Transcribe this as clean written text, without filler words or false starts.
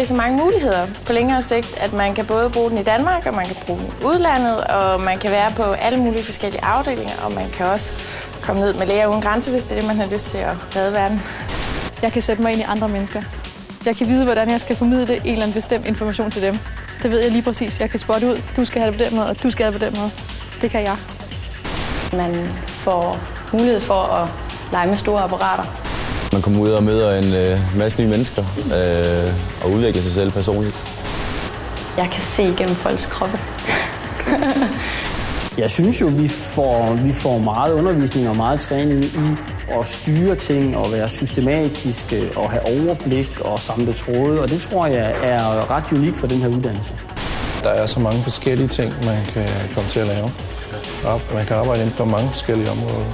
så mange muligheder på længere sigt, at man kan både bruge den i Danmark, og man kan bruge den i udlandet, og man kan være på alle mulige forskellige afdelinger, og man kan også komme ned med Læger Uden Grænser, hvis det er det, man har lyst til at redde verden. Jeg kan sætte mig ind i andre mennesker. Jeg kan vide, hvordan jeg skal formidle en eller anden bestemt information til dem. Det ved jeg lige præcis. Jeg kan spotte ud. Du skal have det på den måde, og du skal have det på den måde. Det kan jeg. Man får mulighed for at lege med store apparater. Man kommer ud og møder en masse nye mennesker og udvikler sig selv personligt. Jeg kan se igennem folks kroppe. Jeg synes jo, vi får meget undervisning og meget træning i at styre ting og være systematiske og have overblik og samle tråde. Og det tror jeg er ret unikt for den her uddannelse. Der er så mange forskellige ting, man kan komme til at lave. Man kan arbejde inden for mange forskellige områder.